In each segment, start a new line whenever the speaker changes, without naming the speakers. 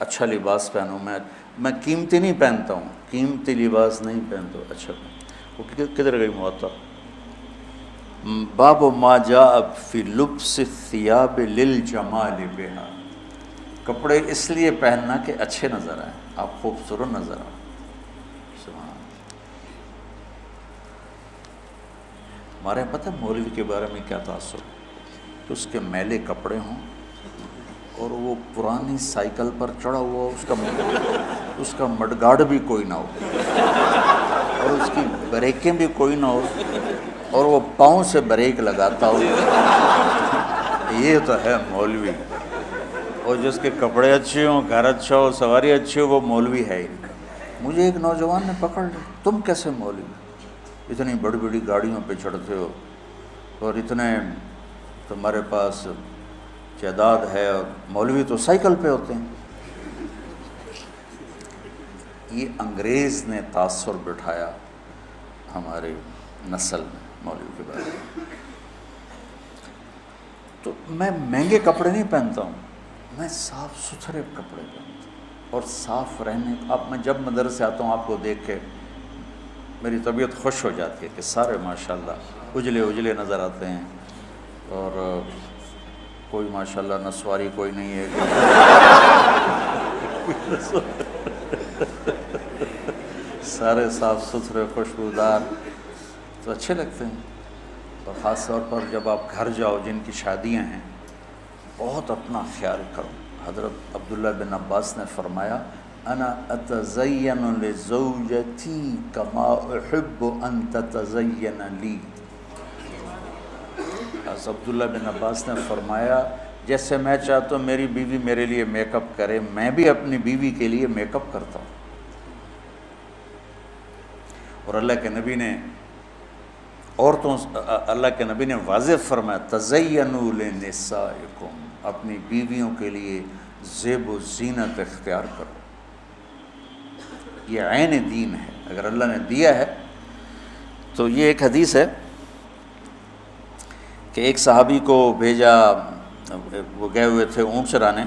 اچھا لباس پہنو. میں قیمتی نہیں پہنتا ہوں، قیمتی لباس نہیں پہنتا ہوں. اچھا وہ کدھر گئی موطا؟ باب ما جاء فی لبس الثیاب للجمال بہا. کپڑے اس لیے پہننا کہ اچھے نظر آئیں، آپ خوبصورت نظر آئیں. سبحان اللہ. ہمارے یہاں پتہ ہے مولوی کے بارے میں کیا تاثر کہ اس کے میلے کپڑے ہوں اور وہ پرانی سائیکل پر چڑھا ہوا ہو، اس کا مڈگارڈ بھی کوئی نہ ہو اور اس کی بریکیں بھی کوئی نہ ہو اور وہ پاؤں سے بریک لگاتا ہو. یہ تو ہے مولوی. اور جس کے کپڑے اچھے ہوں، گھر اچھا ہو، سواری اچھی ہو، وہ مولوی ہے ہی. مجھے ایک نوجوان نے پکڑ لیا، تم کیسے مولوی، اتنی بڑی بڑی گاڑیوں پہ چڑھتے ہو اور اتنے تمہارے پاس جائیداد ہے، اور مولوی تو سائیکل پہ ہوتے ہیں. یہ انگریز نے تاثر بٹھایا ہماری نسل میں مولوی کے بارے میں. تو میں مہنگے کپڑے نہیں پہنتا ہوں، میں صاف ستھرے کپڑے پہنتا ہوں اور صاف رہنے. اب میں جب مدرسے آتا ہوں آپ کو دیکھ کے میری طبیعت خوش ہو جاتی ہے کہ سارے ماشاءاللہ اجلے اجلے نظر آتے ہیں، اور کوئی ماشاءاللہ نسواری کوئی نہیں ہے. سارے صاف ستھرے خوشبودار تو اچھے لگتے ہیں. اور خاص طور پر جب آپ گھر جاؤ جن کی شادیاں ہیں، بہت اپنا خیال کرو. حضرت عبداللہ بن عباس نے فرمایا انا اتزین لزوجتی کما احب ان تتزین لی. حضرت عبداللہ بن عباس نے فرمایا جیسے میں چاہتا ہوں میری بیوی میرے لیے میک اپ کرے، میں بھی اپنی بیوی کے لیے میک اپ کرتا ہوں. اور اللہ کے نبی نے اللہ کے نبی نے واضح فرمایا تزینوا لنسائکم، اپنی بیویوں کے لیے زیب و زینت اختیار کرو. یہ عین دین ہے، اگر اللہ نے دیا ہے تو. یہ ایک حدیث ہے کہ ایک صحابی کو بھیجا، وہ گئے ہوئے تھے اونٹ چرانے.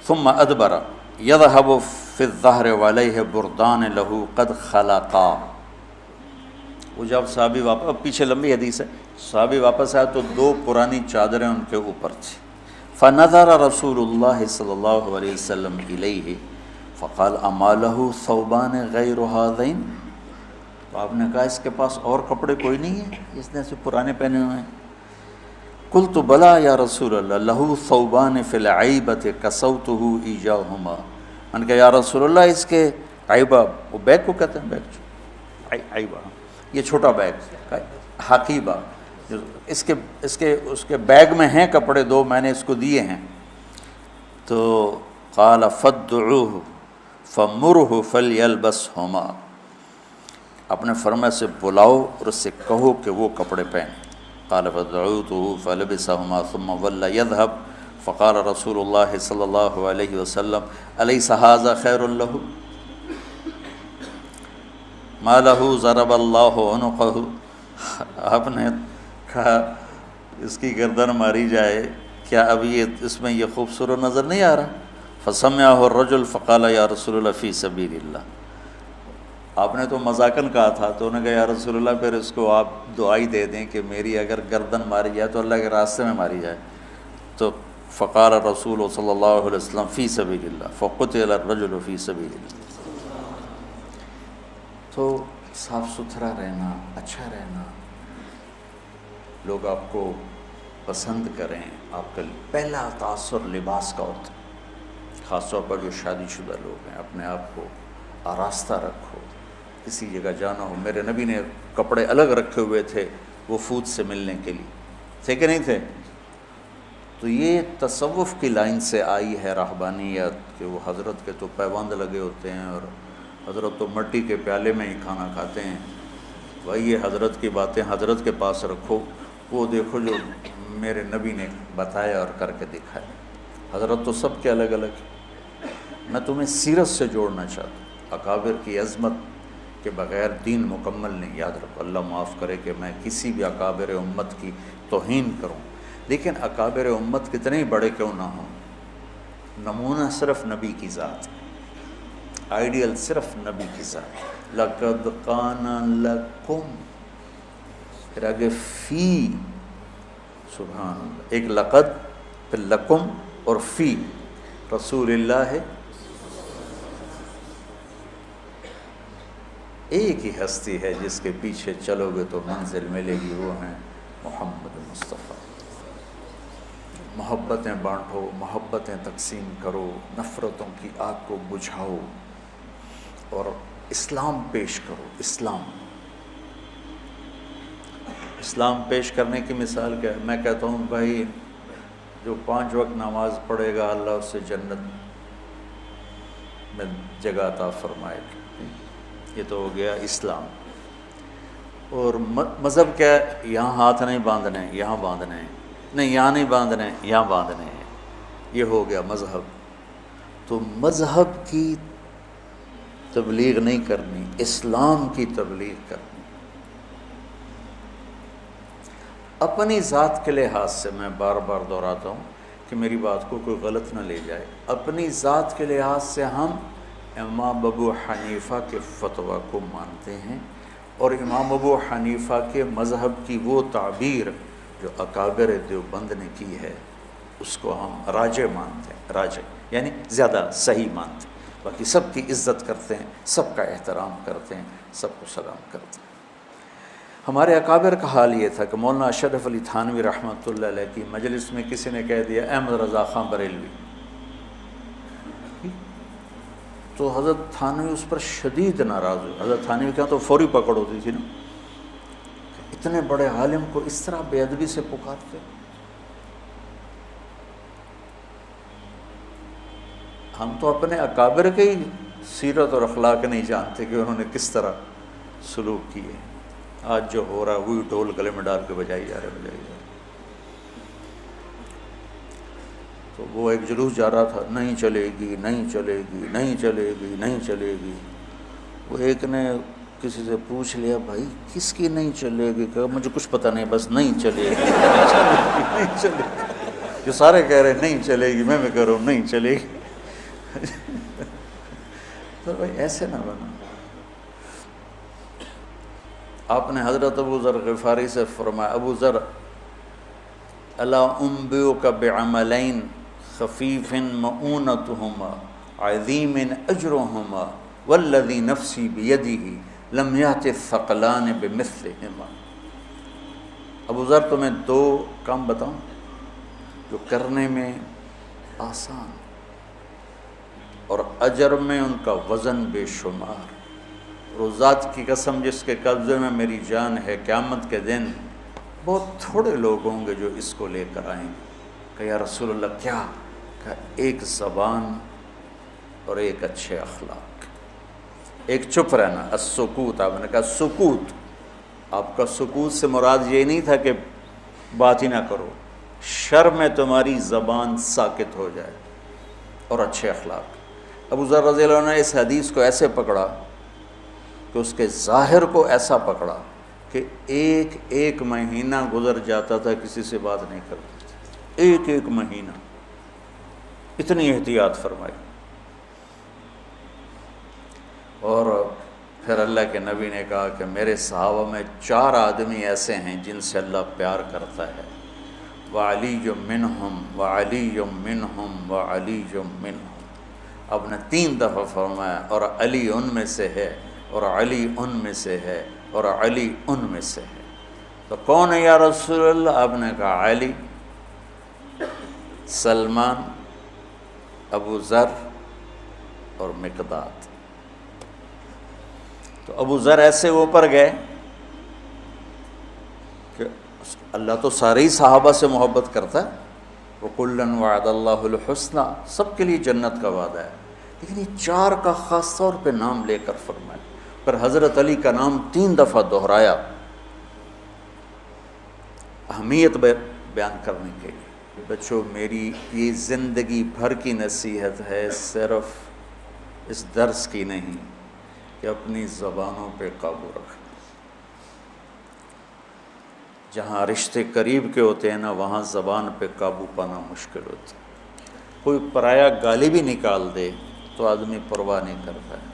ثم ادبر یذهب فی الظہر وعلیہ بردان لہ قد خلقا. وہ جب صحابی واپس، پیچھے لمبی حدیث ہے، صحابی واپس آیا تو 2 پرانی چادریں ان کے اوپر تھی. فنظر رسول اللہ صلی اللہ علیہ وسلم الیہ فقال اما لہ ثوبان غیر ہذین. تو آپ نے کہا اس کے پاس اور کپڑے کوئی نہیں ہیں، اس نے سے پرانے پہنے ہوئے ہیں. قلت بلا یا رسول اللہ لہ ثوبان فی العیبۃ کسوتہ ایجاہما. میں نے کہا یا رسول اللہ اس کے عیبہ، وہ بیگ کو کہتے ہیں، بیگ عیبہ، یہ چھوٹا بیگ حقیبہ، اس کے بیگ میں ہیں کپڑے 2، میں نے اس کو دیے ہیں. تو قال فادعوہ فمرہ فلیلبسہما. اپنے فرما سے بلاؤ اور اس سے کہو کہ وہ کپڑے پہنے. قال فدعوته فلبسهما ثم ولى يذهب. فقال رسول اللہ صلی اللہ علیہ وسلم الیس هذا خیر له ما له ضرب اللہ عنقہ. آپ نے کہا اس کی گردن ماری جائے، کیا ابھی اس میں یہ خوبصورت نظر نہیں آ رہا؟ فسمعه الرجل فقال یا رسول اللہ فی سبیل اللہ. آپ نے تو مذاقاً کہا تھا، تو انہوں نے کہا یا رسول اللہ پھر اس کو آپ دعائی دے دیں کہ میری اگر گردن ماری جائے تو اللہ کے راستے میں ماری جائے. تو فقال رسول صلی اللہ علیہ وسلم فی سبیل اللہ فقتل الرجل فی سبیل اللہ. تو صاف ستھرا رہنا، اچھا رہنا، لوگ آپ کو پسند کریں. آپ کا پہلا تاثر لباس کا ہوتا ہے. خاص طور پر جو شادی شدہ لوگ ہیں، اپنے آپ کو آراستہ رکھو. کسی جگہ جانا ہو، میرے نبی نے کپڑے الگ رکھے ہوئے تھے وفود سے ملنے کے لیے، تھے کہ نہیں تھے؟ تو یہ تصوف کی لائن سے آئی ہے رہبانیت، کہ وہ حضرت کے تو پیوند لگے ہوتے ہیں اور حضرت تو مٹی کے پیالے میں ہی کھانا کھاتے ہیں. بھائی یہ حضرت کی باتیں حضرت کے پاس رکھو، وہ دیکھو جو میرے نبی نے بتایا اور کر کے دکھایا. حضرت تو سب کے الگ الگ. میں تمہیں سیرت سے جوڑنا چاہتا ہوں. اکابر کی عظمت کے بغیر دین مکمل نہیں. یاد رکھو، اللہ معاف کرے کہ میں کسی بھی اکابر امت کی توہین کروں، لیکن اکابر امت کتنے ہی بڑے کیوں نہ ہوں، نمونہ صرف نبی کی ذات، آئیڈیل صرف نبی کی ذات. لقد کان لکم، پھر آگے فی، سبحان اللہ، ایک لقد پھر لکم اور فی رسول اللہ ہے. ایک ہی ہستی ہے جس کے پیچھے چلو گے تو منزل ملے گی، وہ ہیں محمد مصطفیٰ. محبتیں بانٹو، محبتیں تقسیم کرو، نفرتوں کی آگ کو بجھاؤ اور اسلام پیش کرو. اسلام پیش کرنے کی مثال کیا ہے؟ میں کہتا ہوں بھائی جو 5 وقت نماز پڑھے گا اللہ اس سے جنت میں جگہ عطا فرمائے گا. یہ تو ہو گیا اسلام. اور مذہب کیا ہے؟ یہاں ہاتھ نہیں باندھنے، یہاں باندھنے ہیں، نہیں یہاں نہیں باندھنے، یہاں باندھنے ہیں. یہ ہو گیا مذہب. تو مذہب کی تبلیغ نہیں کرنی، اسلام کی تبلیغ کرنی. اپنی ذات کے لحاظ سے میں بار بار دہراتا ہوں کہ میری بات کو کوئی غلط نہ لے جائے. اپنی ذات کے لحاظ سے ہم امام ابو حنیفہ کے فتویٰ کو مانتے ہیں، اور امام ابو حنیفہ کے مذہب کی وہ تعبیر جو اکابر دیوبند نے کی ہے اس کو ہم راجح مانتے ہیں. راجح یعنی زیادہ صحیح مانتے ہیں. باقی سب کی عزت کرتے ہیں، سب کا احترام کرتے ہیں، سب کو سلام کرتے ہیں. ہمارے اکابر کا حال یہ تھا کہ مولانا اشرف علی تھانوی رحمۃ اللہ علیہ کی مجلس میں کسی نے کہہ دیا احمد رضا خان بریلوی، تو حضرت تھانوی اس پر شدید ناراض ہوئے. حضرت تھانوی کے ہاں تو فوری پکڑ ہوتی تھی نا، اتنے بڑے عالم کو اس طرح بے ادبی سے پکارتے. ہم تو اپنے اکابر کے ہی سیرت اور اخلاق نہیں جانتے کہ انہوں نے کس طرح سلوک کیے. آج جو ہو رہا ہے وہی ڈھول گلے میں ڈال کے بجائی جا رہے. تو وہ ایک جلوس جا رہا تھا، نہیں چلے گی، نہیں چلے گی، نہیں چلے گی، نہیں چلے گی. وہ ایک نے کسی سے پوچھ لیا بھائی کس کی نہیں چلے گی؟ کہا مجھے کچھ پتہ نہیں، بس نہیں چلے گی، نہیں چلے گی. جو سارے کہہ رہے ہیں نہیں چلے گی، میں کہہ رہا ہوں نہیں چلے گی. تو بھائی ایسے نہ بنا. آپ نے حضرت ابو ذر غفاری سے فرمایا ابو ذر الا انبئک بعملین خفیف مؤونتہما عظیم اجرہما والذی نفسی بیدہ لم یأت الثقلان بمثلہما. ابو ذر تمہیں 2 کام بتاؤں جو کرنے میں آسان اور اجر میں ان کا وزن بے شمار. روزات کی قسم جس کے قبضے میں میری جان ہے، قیامت کے دن بہت تھوڑے لوگ ہوں گے جو اس کو لے کر آئیں گے. کہ یا رسول اللہ کیا؟ کہ ایک زبان اور ایک اچھے اخلاق، ایک چپ رہنا. السکوت، آپ نے کہا سکوت. آپ کا سکوت سے مراد یہ نہیں تھا کہ بات ہی نہ کرو، شر میں تمہاری زبان ساکت ہو جائے، اور اچھے اخلاق. ابو ذر رضی اللہ عنہ نے اس حدیث کو ایسے پکڑا کہ اس کے ظاہر کو ایسا پکڑا کہ ایک مہینہ گزر جاتا تھا کسی سے بات نہیں کرتے تھے. ایک مہینہ، اتنی احتیاط فرمائی. اور پھر اللہ کے نبی نے کہا کہ میرے صحابہ میں 4 آدمی ایسے ہیں جن سے اللہ پیار کرتا ہے. وعلی منہم وعلی منہم وعلی منہم. آپ نے 3 دفعہ فرمایا اور علی ان میں سے ہے، اور علی ان میں سے ہے، اور علی ان میں سے ہے. تو کون ہے یا رسول اللہ؟ آپ نے کہا علی، سلمان، ابو ذر اور مقداد. تو ابو ذر ایسے اوپر گئے کہ اللہ تو سارے ہی صحابہ سے محبت کرتا ہے، وَكُلًّا وَعَدَ اللَّهُ الْحُسْنَى، سب کے لیے جنت کا وعدہ ہے. لیکن یہ 4 کا خاص طور پہ نام لے کر فرمایا. پر حضرت علی کا نام 3 دفعہ دہرایا اہمیت بیان کرنے کے لیے. بچوں میری یہ زندگی بھر کی نصیحت ہے، صرف اس درس کی نہیں، کہ اپنی زبانوں پہ قابو رکھیں. جہاں رشتے قریب کے ہوتے ہیں نا وہاں زبان پہ قابو پانا مشکل ہوتا ہے. کوئی پرایا گالی بھی نکال دے تو آدمی پرواہ نہیں کرتا ہے،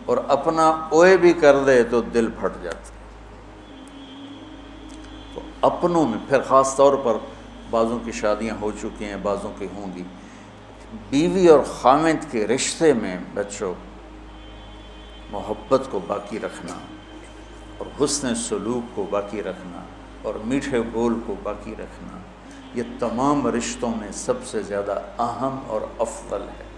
اور اپنا اوئے بھی کر دے تو دل پھٹ جاتا ہے۔ تو اپنوں میں پھر خاص طور پر بعضوں کی شادیاں ہو چکی ہیں، بعضوں کی ہوں گی، بیوی اور خاوند کے رشتے میں بچوں محبت کو باقی رکھنا اور حسن سلوک کو باقی رکھنا اور میٹھے بول کو باقی رکھنا، یہ تمام رشتوں میں سب سے زیادہ اہم اور افضل ہے۔